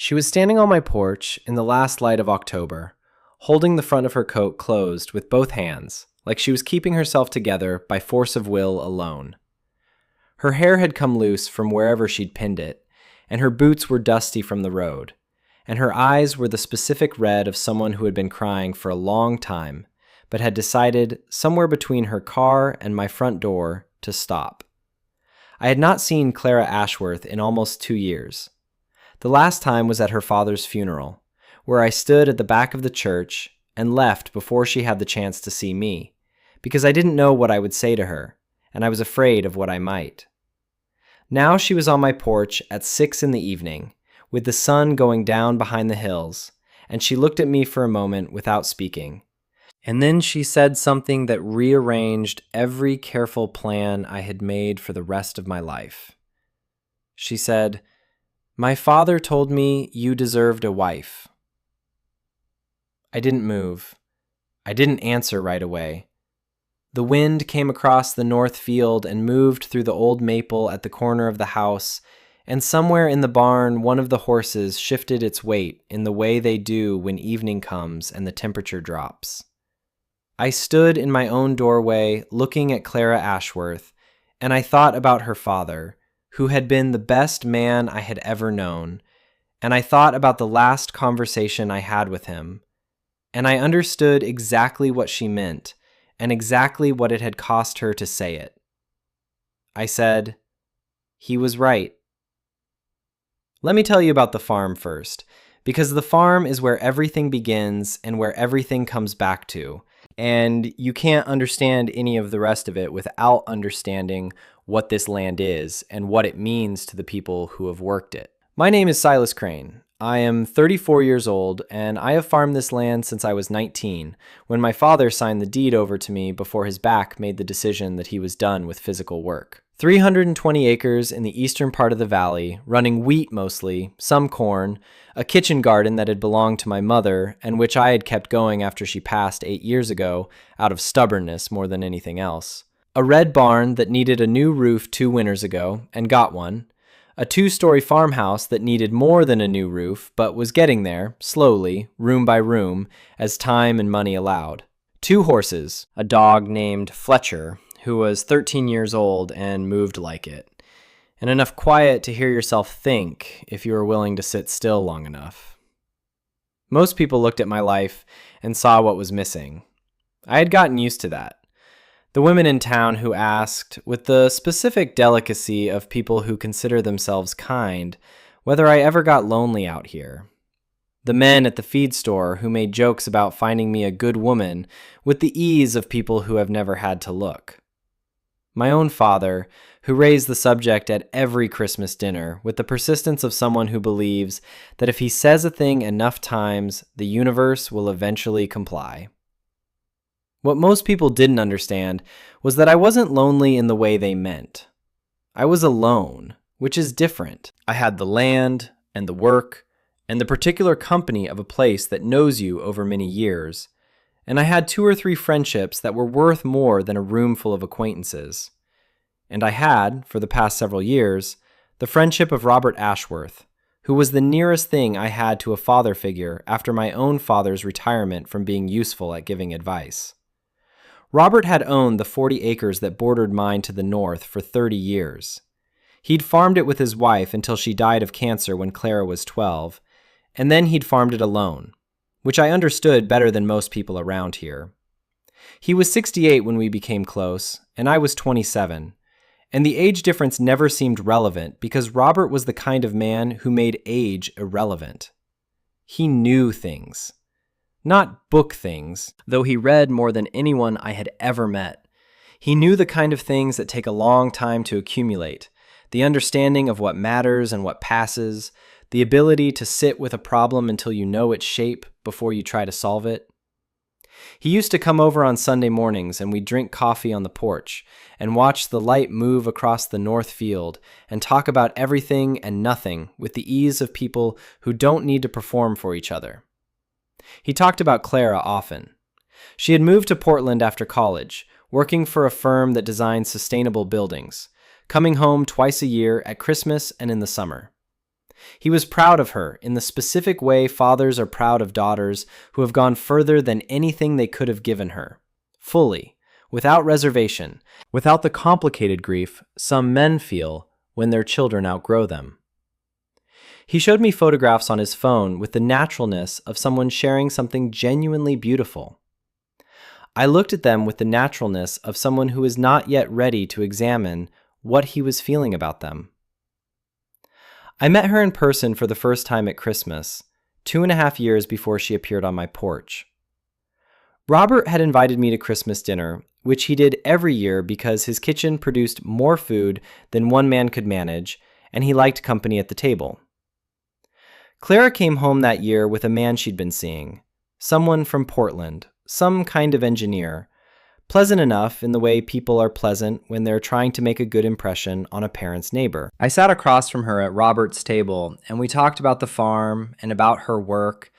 She was standing on my porch in the last light of October, holding the front of her coat closed with both hands, like she was keeping herself together by force of will alone. Her hair had come loose from wherever she'd pinned it, and her boots were dusty from the road, and her eyes were the specific red of someone who had been crying for a long time, but had decided, somewhere between her car and my front door, to stop. I had not seen Clara Ashworth in almost 2 years. The last time was at her father's funeral, where I stood at the back of the church and left before she had the chance to see me, because I didn't know what I would say to her, and I was afraid of what I might. Now she was on my porch at 6 in the evening, with the sun going down behind the hills, and she looked at me for a moment without speaking. And then she said something that rearranged every careful plan I had made for the rest of my life. She said, "My father told me you deserved a wife." I didn't move. I didn't answer right away. The wind came across the north field and moved through the old maple at the corner of the house, and somewhere in the barn one of the horses shifted its weight in the way they do when evening comes and the temperature drops. I stood in my own doorway looking at Clara Ashworth, and I thought about her father, who had been the best man I had ever known, and I thought about the last conversation I had with him, and I understood exactly what she meant and exactly what it had cost her to say it. I said, "He was right." Let me tell you about the farm first, because the farm is where everything begins and where everything comes back to, and you can't understand any of the rest of it without understanding what this land is and what it means to the people who have worked it. My name is Silas Crane. I am 34 years old, and I have farmed this land since I was 19, when my father signed the deed over to me before his back made the decision that he was done with physical work. 320 acres in the eastern part of the valley, running wheat mostly, some corn, a kitchen garden that had belonged to my mother and which I had kept going after she passed 8 years ago, out of stubbornness more than anything else. A red barn that needed a new roof 2 winters ago, and got one. A 2-story farmhouse that needed more than a new roof, but was getting there, slowly, room by room, as time and money allowed. 2 horses, a dog named Fletcher, who was 13 years old and moved like it, and enough quiet to hear yourself think if you were willing to sit still long enough. Most people looked at my life and saw what was missing. I had gotten used to that. The women in town who asked, with the specific delicacy of people who consider themselves kind, whether I ever got lonely out here. The men at the feed store who made jokes about finding me a good woman with the ease of people who have never had to look. My own father, who raised the subject at every Christmas dinner with the persistence of someone who believes that if he says a thing enough times, the universe will eventually comply. What most people didn't understand was that I wasn't lonely in the way they meant. I was alone, which is different. I had the land and the work and the particular company of a place that knows you over many years, and I had 2 or 3 friendships that were worth more than a room full of acquaintances. And I had, for the past several years, the friendship of Robert Ashworth, who was the nearest thing I had to a father figure after my own father's retirement from being useful at giving advice. Robert had owned the 40 acres that bordered mine to the north for 30 years. He'd farmed it with his wife until she died of cancer when Clara was 12, and then he'd farmed it alone, which I understood better than most people around here. He was 68 when we became close, and I was 27, and the age difference never seemed relevant because Robert was the kind of man who made age irrelevant. He knew things. Not book things, though he read more than anyone I had ever met. He knew the kind of things that take a long time to accumulate, the understanding of what matters and what passes, the ability to sit with a problem until you know its shape before you try to solve it. He used to come over on Sunday mornings and we'd drink coffee on the porch and watch the light move across the north field and talk about everything and nothing with the ease of people who don't need to perform for each other. He talked about Clara often. She had moved to Portland after college, working for a firm that designs sustainable buildings, coming home twice a year at Christmas and in the summer. He was proud of her in the specific way fathers are proud of daughters who have gone further than anything they could have given her. Fully, without reservation, without the complicated grief some men feel when their children outgrow them. He showed me photographs on his phone with the naturalness of someone sharing something genuinely beautiful. I looked at them with the naturalness of someone who is not yet ready to examine what he was feeling about them. I met her in person for the first time at Christmas, 2.5 years before she appeared on my porch. Robert had invited me to Christmas dinner, which he did every year because his kitchen produced more food than one man could manage, and he liked company at the table. Clara came home that year with a man she'd been seeing, someone from Portland, some kind of engineer, pleasant enough in the way people are pleasant when they're trying to make a good impression on a parent's neighbor. I sat across from her at Robert's table, and we talked about the farm and about her work,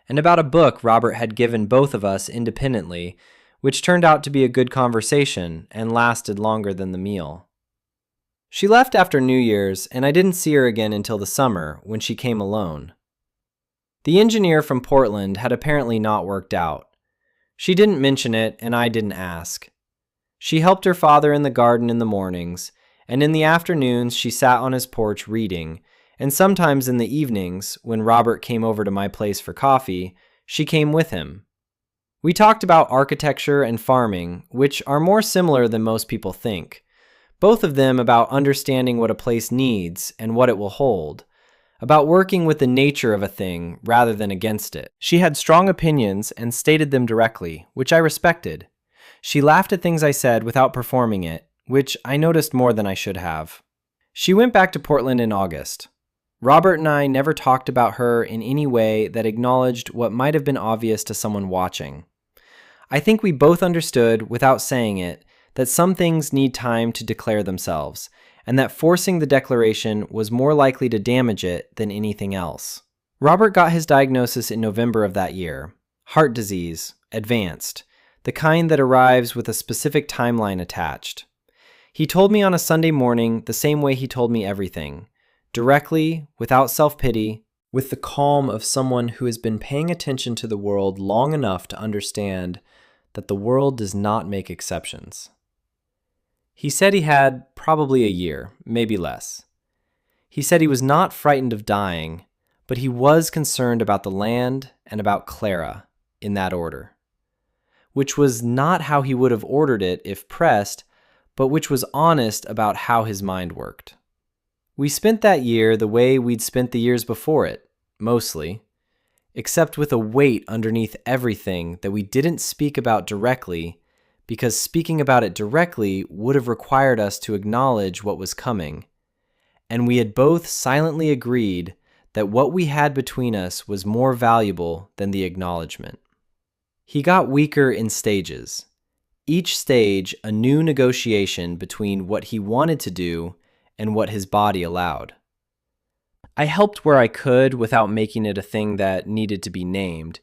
and about a book Robert had given both of us independently, which turned out to be a good conversation and lasted longer than the meal. She left after New Year's, and I didn't see her again until the summer, when she came alone. The engineer from Portland had apparently not worked out. She didn't mention it, and I didn't ask. She helped her father in the garden in the mornings, and in the afternoons she sat on his porch reading, and sometimes in the evenings, when Robert came over to my place for coffee, she came with him. We talked about architecture and farming, which are more similar than most people think. Both of them about understanding what a place needs and what it will hold, about working with the nature of a thing rather than against it. She had strong opinions and stated them directly, which I respected. She laughed at things I said without performing it, which I noticed more than I should have. She went back to Portland in August. Robert and I never talked about her in any way that acknowledged what might have been obvious to someone watching. I think we both understood, without saying it, that some things need time to declare themselves, and that forcing the declaration was more likely to damage it than anything else. Robert got his diagnosis in November of that year. Heart disease, advanced, the kind that arrives with a specific timeline attached. He told me on a Sunday morning the same way he told me everything, directly, without self-pity, with the calm of someone who has been paying attention to the world long enough to understand that the world does not make exceptions. He said he had probably a year, maybe less. He said he was not frightened of dying, but he was concerned about the land and about Clara, in that order. Which was not how he would have ordered it if pressed, but which was honest about how his mind worked. We spent that year the way we'd spent the years before it, mostly, except with a weight underneath everything that we didn't speak about directly, because speaking about it directly would have required us to acknowledge what was coming, and we had both silently agreed that what we had between us was more valuable than the acknowledgement. He got weaker in stages, each stage a new negotiation between what he wanted to do and what his body allowed. I helped where I could without making it a thing that needed to be named.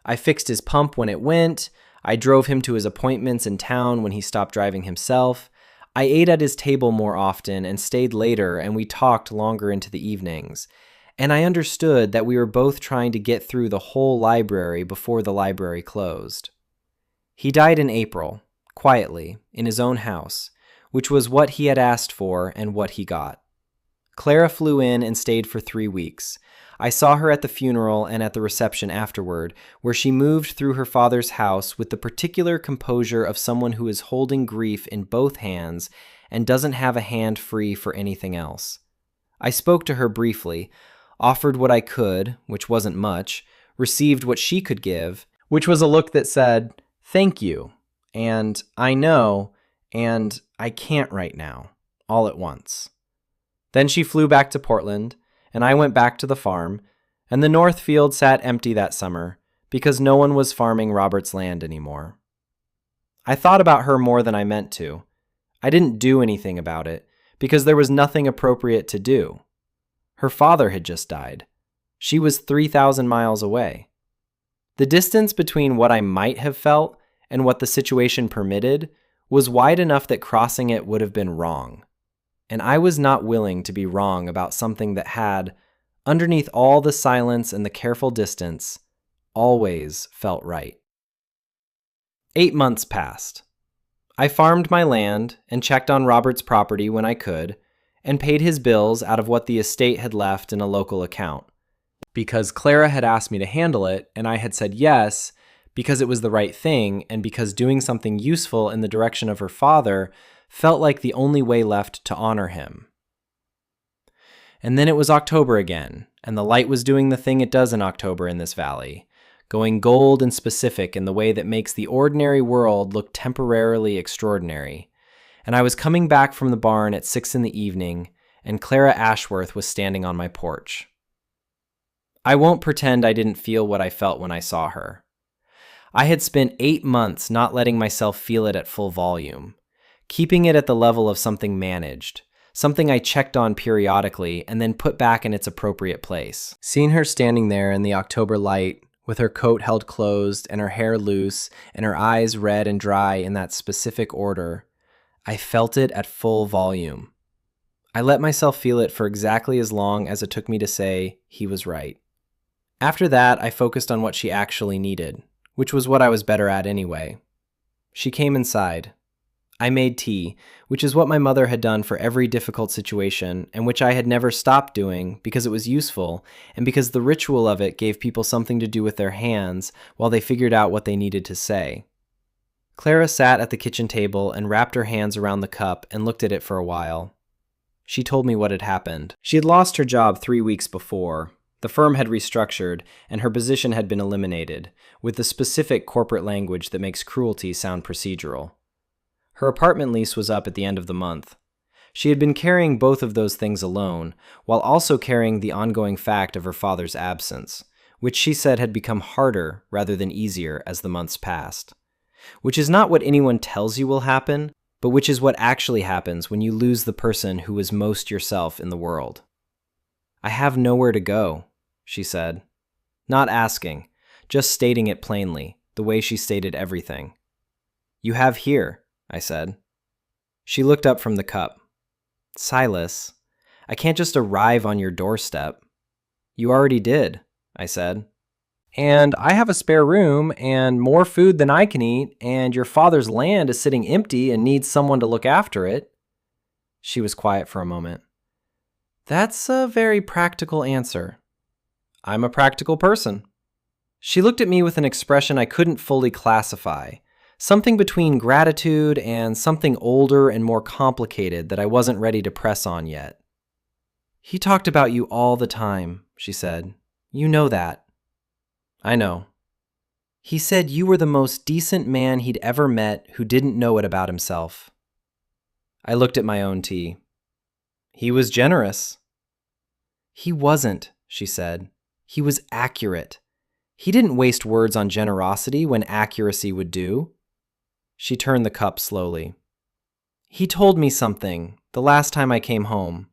I fixed his pump when it went. I drove him to his appointments in town when he stopped driving himself. I ate at his table more often and stayed later, and we talked longer into the evenings. And I understood that we were both trying to get through the whole library before the library closed. He died in April, quietly, in his own house, which was what he had asked for and what he got. Clara flew in and stayed for 3 weeks. I saw her at the funeral and at the reception afterward, where she moved through her father's house with the particular composure of someone who is holding grief in both hands and doesn't have a hand free for anything else. I spoke to her briefly, offered what I could, which wasn't much, received what she could give, which was a look that said, "Thank you," and "I know," and "I can't right now," all at once. Then she flew back to Portland, and I went back to the farm, and the north field sat empty that summer because no one was farming Robert's land anymore. I thought about her more than I meant to. I didn't do anything about it because there was nothing appropriate to do. Her father had just died. She was 3,000 miles away. The distance between what I might have felt and what the situation permitted was wide enough that crossing it would have been wrong. And I was not willing to be wrong about something that had, underneath all the silence and the careful distance, always felt right. 8 months passed. I farmed my land and checked on Robert's property when I could, and paid his bills out of what the estate had left in a local account. Because Clara had asked me to handle it, and I had said yes, because it was the right thing, and because doing something useful in the direction of her father felt like the only way left to honor him. And then it was October again, and the light was doing the thing it does in October in this valley, going gold and specific in the way that makes the ordinary world look temporarily extraordinary. And I was coming back from the barn at 6 p.m, and Clara Ashworth was standing on my porch. I won't pretend I didn't feel what I felt when I saw her. I had spent 8 months not letting myself feel it at full volume, keeping it at the level of something managed, something I checked on periodically and then put back in its appropriate place. Seeing her standing there in the October light, with her coat held closed and her hair loose and her eyes red and dry in that specific order, I felt it at full volume. I let myself feel it for exactly as long as it took me to say he was right. After that, I focused on what she actually needed, which was what I was better at anyway. She came inside. I made tea, which is what my mother had done for every difficult situation, and which I had never stopped doing because it was useful, and because the ritual of it gave people something to do with their hands while they figured out what they needed to say. Clara sat at the kitchen table and wrapped her hands around the cup and looked at it for a while. She told me what had happened. She had lost her job 3 weeks before. The firm had restructured, and her position had been eliminated, with the specific corporate language that makes cruelty sound procedural. Her apartment lease was up at the end of the month. She had been carrying both of those things alone, while also carrying the ongoing fact of her father's absence, which she said had become harder rather than easier as the months passed. Which is not what anyone tells you will happen, but which is what actually happens when you lose the person who is most yourself in the world. "I have nowhere to go," she said. Not asking, just stating it plainly, the way she stated everything. "You have here," I said. She looked up from the cup. "Silas, I can't just arrive on your doorstep." "You already did," I said. "And I have a spare room and more food than I can eat, and your father's land is sitting empty and needs someone to look after it." She was quiet for a moment. "That's a very practical answer." "I'm a practical person." She looked at me with an expression I couldn't fully classify, something between gratitude and something older and more complicated that I wasn't ready to press on yet. "He talked about you all the time," she said. "You know that." "I know." "He said you were the most decent man he'd ever met who didn't know it about himself." I looked at my own tea. "He was generous." "He wasn't," she said. "He was accurate. He didn't waste words on generosity when accuracy would do." She turned the cup slowly. "He told me something the last time I came home,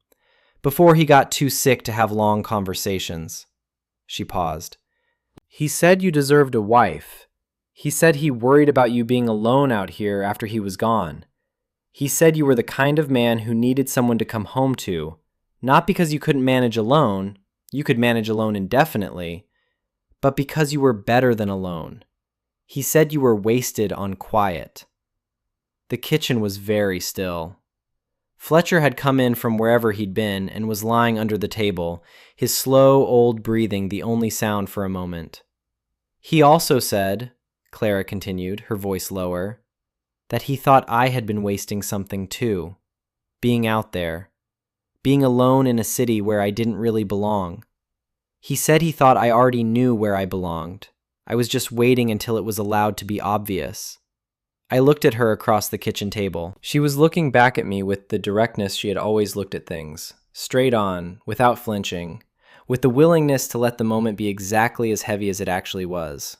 before he got too sick to have long conversations." She paused. "He said you deserved a wife. He said he worried about you being alone out here after he was gone. He said you were the kind of man who needed someone to come home to, not because you couldn't manage alone, you could manage alone indefinitely, but because you were better than alone. He said you were wasted on quiet." The kitchen was very still. Fletcher had come in from wherever he'd been and was lying under the table, his slow, old breathing the only sound for a moment. "He also said," Clara continued, her voice lower, "that he thought I had been wasting something too, being out there, being alone in a city where I didn't really belong. He said he thought I already knew where I belonged. I was just waiting until it was allowed to be obvious." I looked at her across the kitchen table. She was looking back at me with the directness she had always looked at things, straight on, without flinching, with the willingness to let the moment be exactly as heavy as it actually was.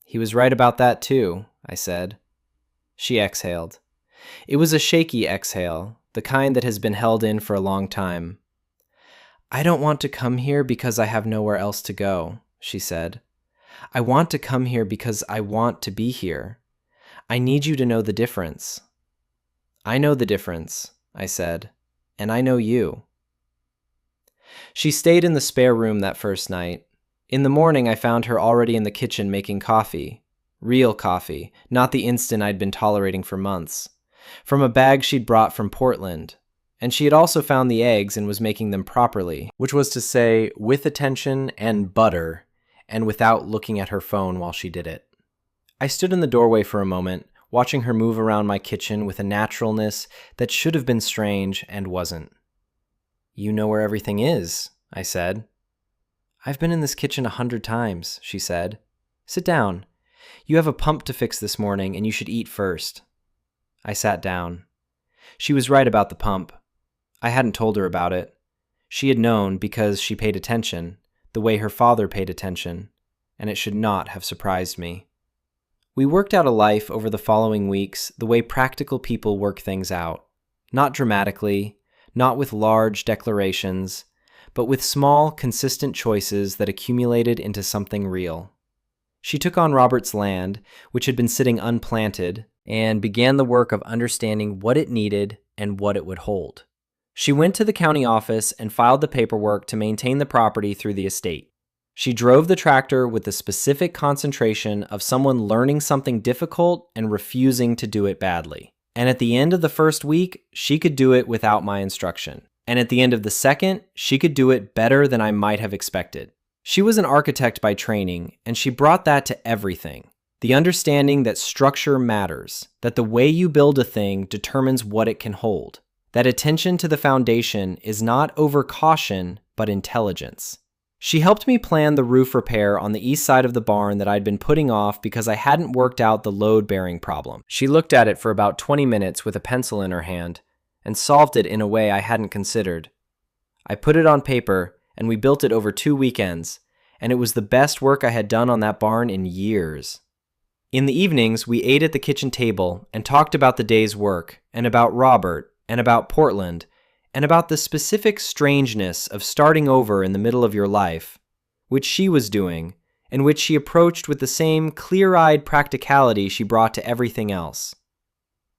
"He was right about that too," I said. She exhaled. It was a shaky exhale, the kind that has been held in for a long time. "I don't want to come here because I have nowhere else to go," she said. "I want to come here because I want to be here. I need you to know the difference." "I know the difference," I said, "and I know you." She stayed in the spare room that first night. In the morning, I found her already in the kitchen making coffee. Real coffee, not the instant I'd been tolerating for months. From a bag she'd brought from Portland. And she had also found the eggs and was making them properly, which was to say, with attention and butter, and without looking at her phone while she did it. I stood in the doorway for a moment, watching her move around my kitchen with a naturalness that should have been strange and wasn't. "You know where everything is," I said. "I've been in this kitchen 100 times, she said. "Sit down. You have a pump to fix this morning, and you should eat first." I sat down. She was right about the pump. I hadn't told her about it. She had known because she paid attention, the way her father paid attention, and it should not have surprised me. We worked out a life over the following weeks the way practical people work things out. Not dramatically, not with large declarations, but with small, consistent choices that accumulated into something real. She took on Robert's land, which had been sitting unplanted, and began the work of understanding what it needed and what it would hold. She went to the county office and filed the paperwork to maintain the property through the estate. She drove the tractor with the specific concentration of someone learning something difficult and refusing to do it badly. And at the end of the first week, she could do it without my instruction. And at the end of the second, she could do it better than I might have expected. She was an architect by training, and she brought that to everything. The understanding that structure matters, that the way you build a thing determines what it can hold, that attention to the foundation is not over caution, but intelligence. She helped me plan the roof repair on the east side of the barn that I'd been putting off because I hadn't worked out the load-bearing problem. She looked at it for about 20 minutes with a pencil in her hand and solved it in a way I hadn't considered. I put it on paper, and we built it over 2 weekends, and it was the best work I had done on that barn in years. In the evenings, we ate at the kitchen table and talked about the day's work, and about Robert, and about Portland, and about the specific strangeness of starting over in the middle of your life, which she was doing, and which she approached with the same clear-eyed practicality she brought to everything else.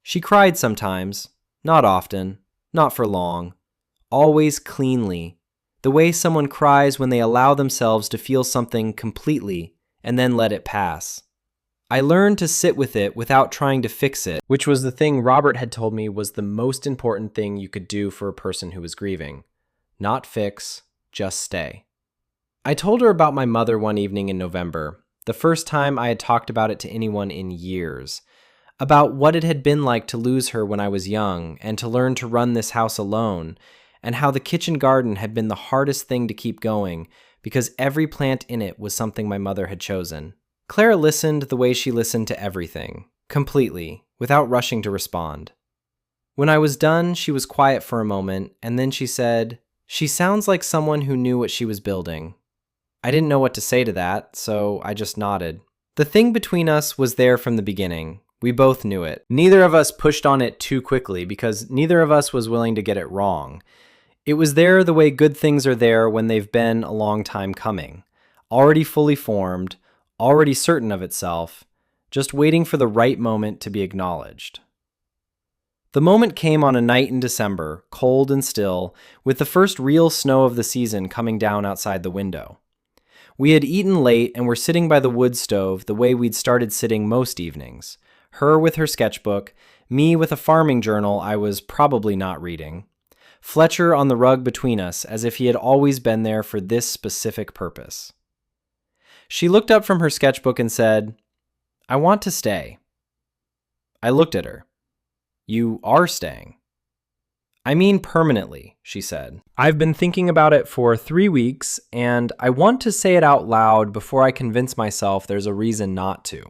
She cried sometimes, not often, not for long, always cleanly, the way someone cries when they allow themselves to feel something completely and then let it pass. I learned to sit with it without trying to fix it, which was the thing Robert had told me was the most important thing you could do for a person who was grieving. Not fix, just stay. I told her about my mother one evening in November, the first time I had talked about it to anyone in years, about what it had been like to lose her when I was young and to learn to run this house alone, and how the kitchen garden had been the hardest thing to keep going because every plant in it was something my mother had chosen. Clara listened the way she listened to everything, completely, without rushing to respond. When I was done, she was quiet for a moment, and then she said, "She sounds like someone who knew what she was building." I didn't know what to say to that, so I just nodded. The thing between us was there from the beginning. We both knew it. Neither of us pushed on it too quickly because neither of us was willing to get it wrong. It was there the way good things are there when they've been a long time coming, already fully formed, already certain of itself, just waiting for the right moment to be acknowledged. The moment came on a night in December, cold and still, with the first real snow of the season coming down outside the window. We had eaten late and were sitting by the wood stove the way we'd started sitting most evenings, her with her sketchbook, me with a farming journal I was probably not reading, Fletcher on the rug between us as if he had always been there for this specific purpose. She looked up from her sketchbook and said, "I want to stay." I looked at her. "You are staying." "I mean permanently," she said. "I've been thinking about it for 3 weeks, and I want to say it out loud before I convince myself there's a reason not to."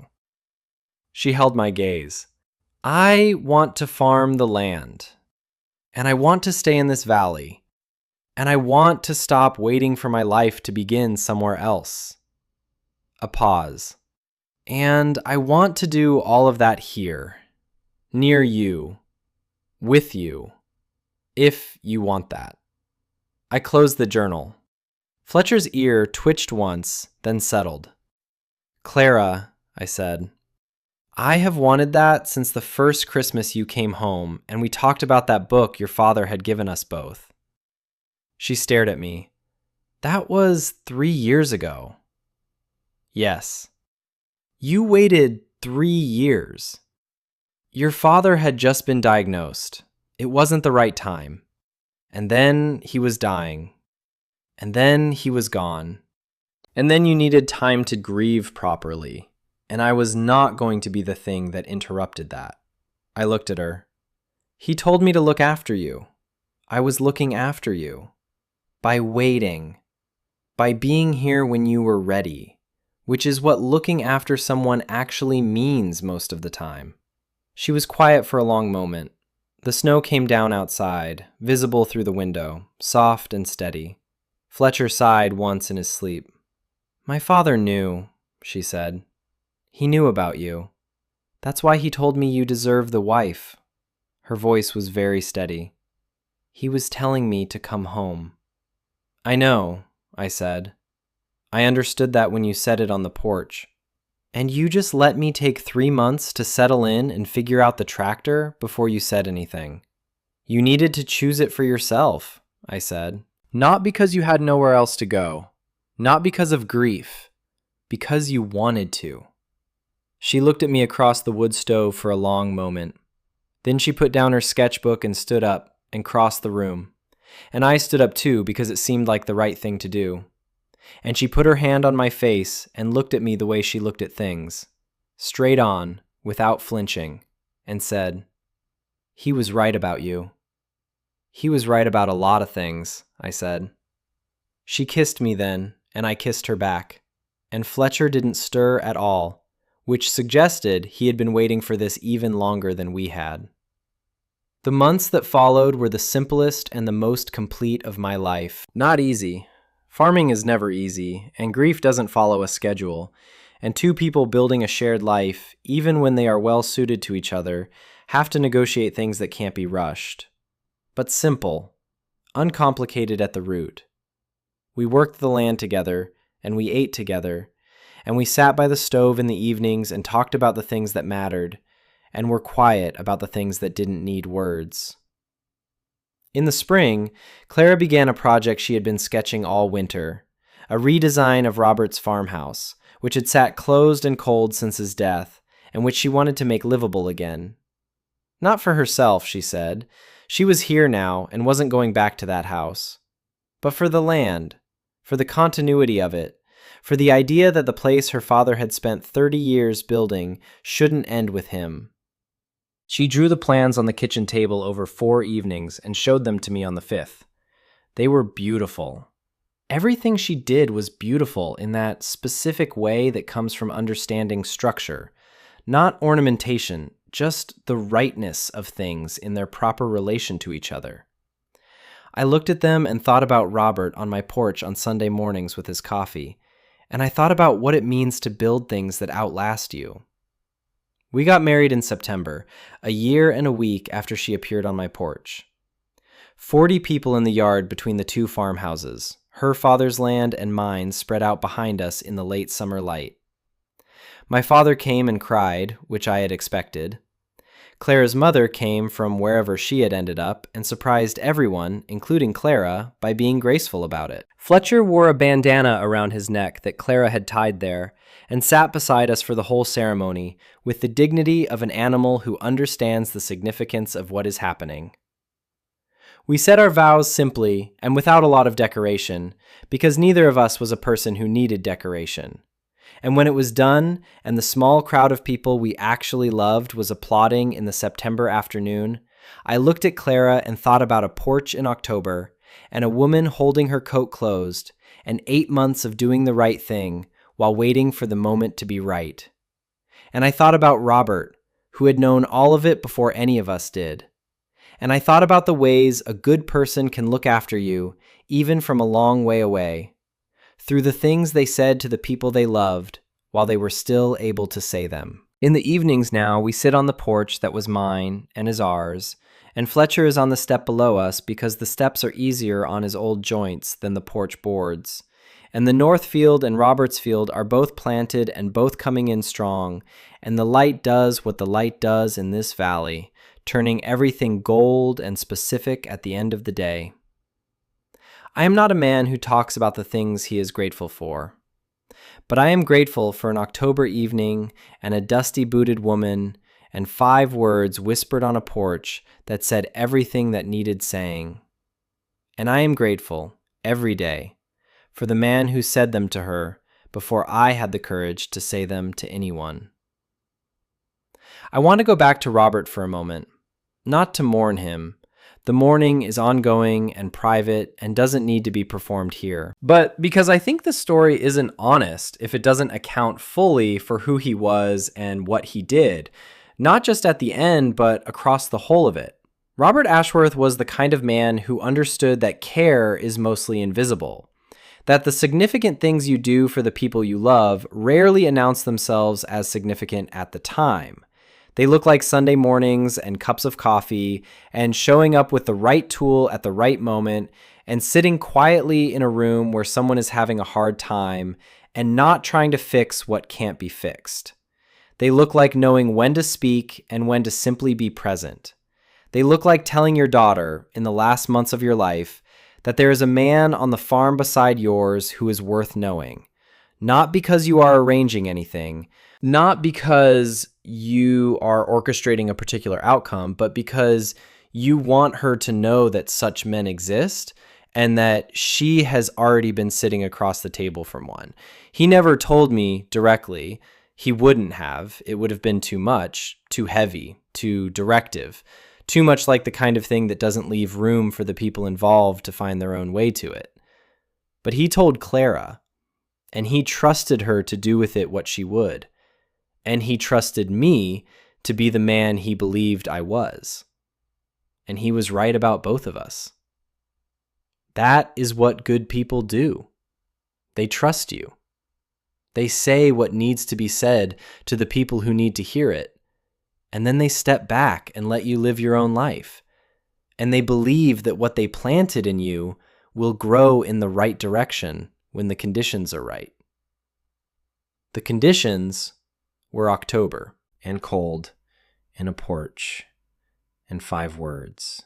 She held my gaze. "I want to farm the land, and I want to stay in this valley, and I want to stop waiting for my life to begin somewhere else." A pause. "And I want to do all of that here, near you, with you, if you want that." I closed the journal. Fletcher's ear twitched once, then settled. "Clara," I said, "I have wanted that since the first Christmas you came home and we talked about that book your father had given us both." She stared at me. That was 3 years ago. Yes. You waited 3 years. Your father had just been diagnosed. It wasn't the right time. And then he was dying. And then he was gone. And then you needed time to grieve properly. And I was not going to be the thing that interrupted that. I looked at her. He told me to look after you. I was looking after you. By waiting. By being here when you were ready. Which is what looking after someone actually means most of the time. She was quiet for a long moment. The snow came down outside, visible through the window, soft and steady. Fletcher sighed once in his sleep. My father knew, she said. He knew about you. That's why he told me you deserve the wife. Her voice was very steady. He was telling me to come home. I know, I said. I understood that when you said it on the porch. And you just let me take 3 months to settle in and figure out the tractor before you said anything. You needed to choose it for yourself, I said. Not because you had nowhere else to go. Not because of grief. Because you wanted to. She looked at me across the wood stove for a long moment. Then she put down her sketchbook and stood up and crossed the room. And I stood up too because it seemed like the right thing to do. And she put her hand on my face and looked at me the way she looked at things, straight on, without flinching, and said, He was right about you. He was right about a lot of things, I said. She kissed me then, and I kissed her back, and Fletcher didn't stir at all, which suggested he had been waiting for this even longer than we had. The months that followed were the simplest and the most complete of my life. Not easy. Farming is never easy, and grief doesn't follow a schedule, and two people building a shared life, even when they are well suited to each other, have to negotiate things that can't be rushed. But simple, uncomplicated at the root. We worked the land together, and we ate together, and we sat by the stove in the evenings and talked about the things that mattered, and were quiet about the things that didn't need words. In the spring, Clara began a project she had been sketching all winter, a redesign of Robert's farmhouse, which had sat closed and cold since his death, and which she wanted to make livable again. Not for herself, she said. She was here now and wasn't going back to that house. But for the land, for the continuity of it, for the idea that the place her father had spent 30 years building shouldn't end with him. She drew the plans on the kitchen table over 4 evenings and showed them to me on the 5th. They were beautiful. Everything she did was beautiful in that specific way that comes from understanding structure, not ornamentation, just the rightness of things in their proper relation to each other. I looked at them and thought about Robert on my porch on Sunday mornings with his coffee, and I thought about what it means to build things that outlast you. We got married in September, a year and a week after she appeared on my porch. 40 people in the yard between the 2 farmhouses, her father's land and mine spread out behind us in the late summer light. My father came and cried, which I had expected. Clara's mother came from wherever she had ended up and surprised everyone, including Clara, by being graceful about it. Fletcher wore a bandana around his neck that Clara had tied there and sat beside us for the whole ceremony with the dignity of an animal who understands the significance of what is happening. We said our vows simply and without a lot of decoration, because neither of us was a person who needed decoration. And when it was done, and the small crowd of people we actually loved was applauding in the September afternoon, I looked at Clara and thought about a porch in October, and a woman holding her coat closed, and 8 months of doing the right thing while waiting for the moment to be right. And I thought about Robert, who had known all of it before any of us did. And I thought about the ways a good person can look after you, even from a long way away, through the things they said to the people they loved while they were still able to say them. In the evenings now, we sit on the porch that was mine and is ours, and Fletcher is on the step below us because the steps are easier on his old joints than the porch boards. And the North Field and Roberts Field are both planted and both coming in strong, and the light does what the light does in this valley, turning everything gold and specific at the end of the day. I am not a man who talks about the things he is grateful for, but I am grateful for an October evening and a dusty-booted woman and 5 words whispered on a porch that said everything that needed saying. And I am grateful, every day, for the man who said them to her before I had the courage to say them to anyone. I want to go back to Robert for a moment, not to mourn him. The mourning is ongoing and private and doesn't need to be performed here. But because I think the story isn't honest if it doesn't account fully for who he was and what he did, not just at the end, but across the whole of it. Robert Ashworth was the kind of man who understood that care is mostly invisible, that the significant things you do for the people you love rarely announce themselves as significant at the time. They look like Sunday mornings and cups of coffee and showing up with the right tool at the right moment and sitting quietly in a room where someone is having a hard time and not trying to fix what can't be fixed. They look like knowing when to speak and when to simply be present. They look like telling your daughter in the last months of your life that there is a man on the farm beside yours who is worth knowing, not because you are arranging anything, not because you are orchestrating a particular outcome, but because you want her to know that such men exist and that she has already been sitting across the table from one. He never told me directly. He wouldn't have. It would have been too much, too heavy, too directive, too much like the kind of thing that doesn't leave room for the people involved to find their own way to it. But he told Clara, and he trusted her to do with it what she would. And he trusted me to be the man he believed I was. And he was right about both of us. That is what good people do. They trust you. They say what needs to be said to the people who need to hear it. And then they step back and let you live your own life. And they believe that what they planted in you will grow in the right direction when the conditions are right. The conditions were October, and cold, and a porch, and 5 words.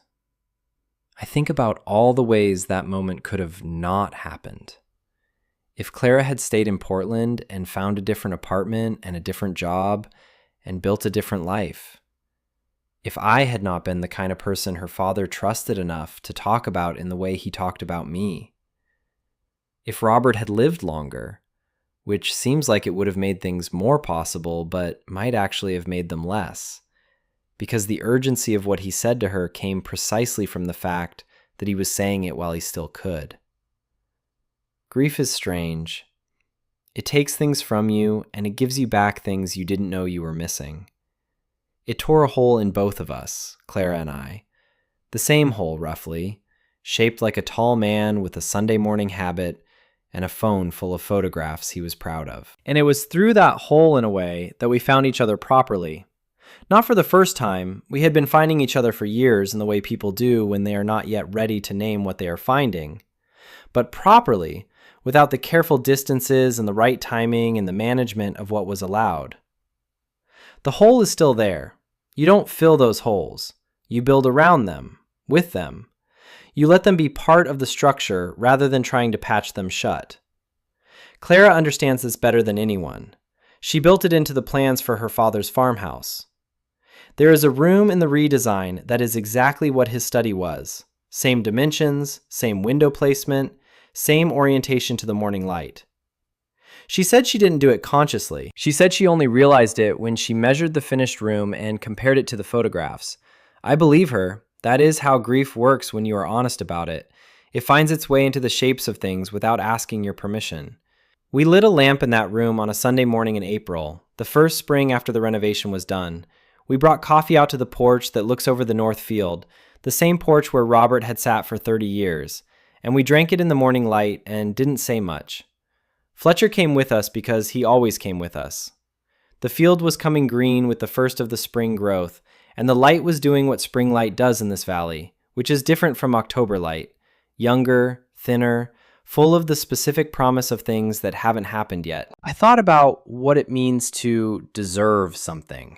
I think about all the ways that moment could have not happened. If Clara had stayed in Portland and found a different apartment and a different job and built a different life. If I had not been the kind of person her father trusted enough to talk about in the way he talked about me. If Robert had lived longer, which seems like it would have made things more possible, but might actually have made them less, because the urgency of what he said to her came precisely from the fact that he was saying it while he still could. Grief is strange. It takes things from you, and it gives you back things you didn't know you were missing. It tore a hole in both of us, Clara and I. The same hole, roughly, shaped like a tall man with a Sunday morning habit and a phone full of photographs he was proud of. And it was through that hole, in a way, that we found each other properly. Not for the first time. We had been finding each other for years in the way people do when they are not yet ready to name what they are finding. But properly, without the careful distances and the right timing and the management of what was allowed. The hole is still there. You don't fill those holes. You build around them, with them. You let them be part of the structure rather than trying to patch them shut. Clara understands this better than anyone. She built it into the plans for her father's farmhouse. There is a room in the redesign that is exactly what his study was. Same dimensions, same window placement, same orientation to the morning light. She said she didn't do it consciously. She said she only realized it when she measured the finished room and compared it to the photographs. I believe her. That is how grief works when you are honest about it. It finds its way into the shapes of things without asking your permission. We lit a lamp in that room on a Sunday morning in April, the first spring after the renovation was done. We brought coffee out to the porch that looks over the north field, the same porch where Robert had sat for 30 years, and we drank it in the morning light and didn't say much. Fletcher came with us because he always came with us. The field was coming green with the first of the spring growth, and the light was doing what spring light does in this valley, which is different from October light, younger, thinner, full of the specific promise of things that haven't happened yet. I thought about what it means to deserve something.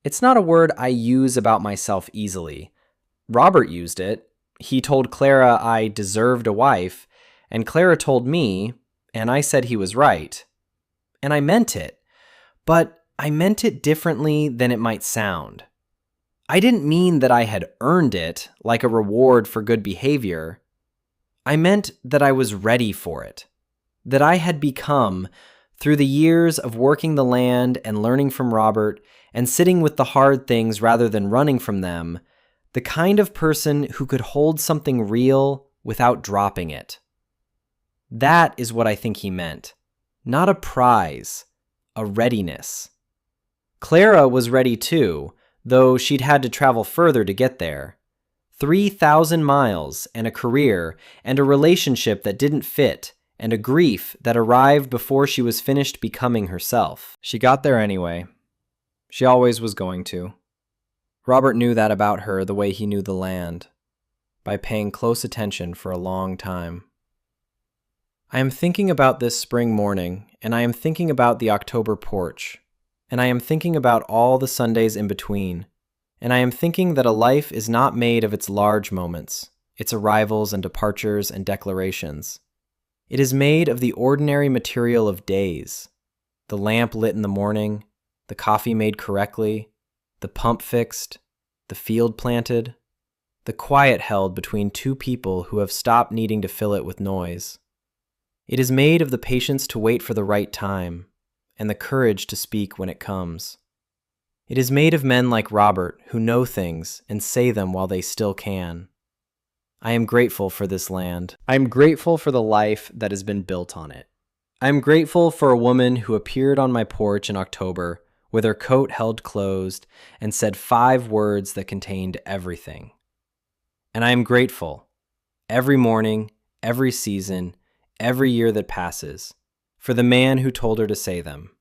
It's not a word I use about myself easily. Robert used it. He told Clara I deserved a wife, and Clara told me, and I said he was right. And I meant it, but I meant it differently than it might sound. I didn't mean that I had earned it, like a reward for good behavior. I meant that I was ready for it, that I had become, through the years of working the land and learning from Robert and sitting with the hard things rather than running from them, the kind of person who could hold something real without dropping it. That is what I think he meant. Not a prize, a readiness. Clara was ready too, though she'd had to travel further to get there. 3,000 miles and a career and a relationship that didn't fit and a grief that arrived before she was finished becoming herself. She got there anyway. She always was going to. Robert knew that about her the way he knew the land, by paying close attention for a long time. I am thinking about this spring morning, and I am thinking about the October porch, and I am thinking about all the Sundays in between, and I am thinking that a life is not made of its large moments, its arrivals and departures and declarations. It is made of the ordinary material of days, the lamp lit in the morning, the coffee made correctly, the pump fixed, the field planted, the quiet held between two people who have stopped needing to fill it with noise. It is made of the patience to wait for the right time, and the courage to speak when it comes. It is made of men like Robert who know things and say them while they still can. I am grateful for this land. I am grateful for the life that has been built on it. I am grateful for a woman who appeared on my porch in October with her coat held closed and said 5 words that contained everything. And I am grateful, every morning, every season, every year that passes, for the man who told her to say them.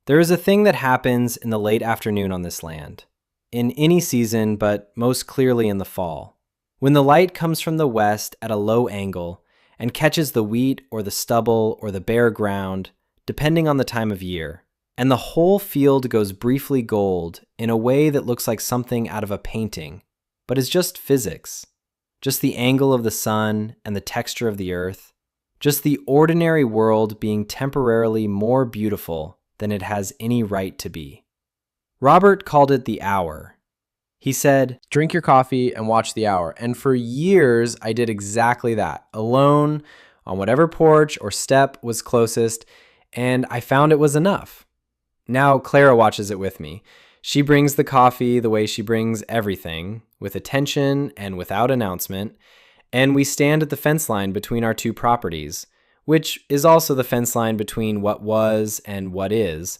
There is a thing that happens in the late afternoon on this land, in any season, but most clearly in the fall, when the light comes from the west at a low angle and catches the wheat or the stubble or the bare ground, depending on the time of year, and the whole field goes briefly gold in a way that looks like something out of a painting, but is just physics, just the angle of the sun and the texture of the earth, just the ordinary world being temporarily more beautiful than it has any right to be. Robert called it the hour. He said, "Drink your coffee and watch the hour." And for years, I did exactly that, alone, on whatever porch or step was closest, and I found it was enough. Now Clara watches it with me. She brings the coffee the way she brings everything, with attention and without announcement, and we stand at the fence line between our 2 properties, which is also the fence line between what was and what is,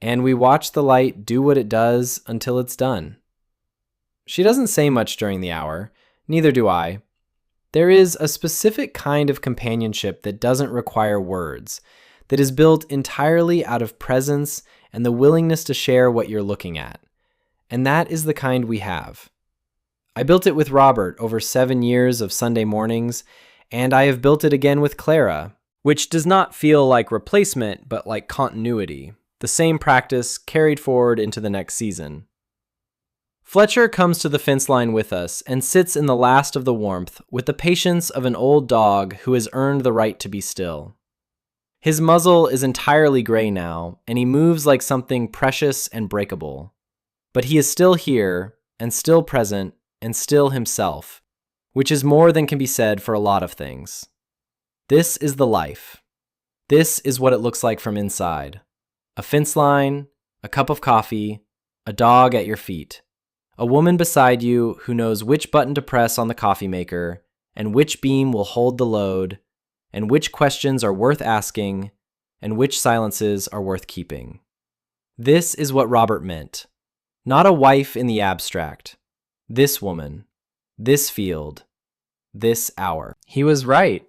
and we watch the light do what it does until it's done. She doesn't say much during the hour, neither do I. There is a specific kind of companionship that doesn't require words, that is built entirely out of presence and the willingness to share what you're looking at. And that is the kind we have. I built it with Robert over 7 years of Sunday mornings, and I have built it again with Clara, which does not feel like replacement, but like continuity, the same practice carried forward into the next season. Fletcher comes to the fence line with us and sits in the last of the warmth with the patience of an old dog who has earned the right to be still. His muzzle is entirely gray now, and he moves like something precious and breakable. But he is still here, and still present, and still himself, which is more than can be said for a lot of things. This is the life. This is what it looks like from inside. A fence line, a cup of coffee, a dog at your feet, a woman beside you who knows which button to press on the coffee maker, and which beam will hold the load, and which questions are worth asking, and which silences are worth keeping. This is what Robert meant. Not a wife in the abstract. This woman, this field, this hour. He was right.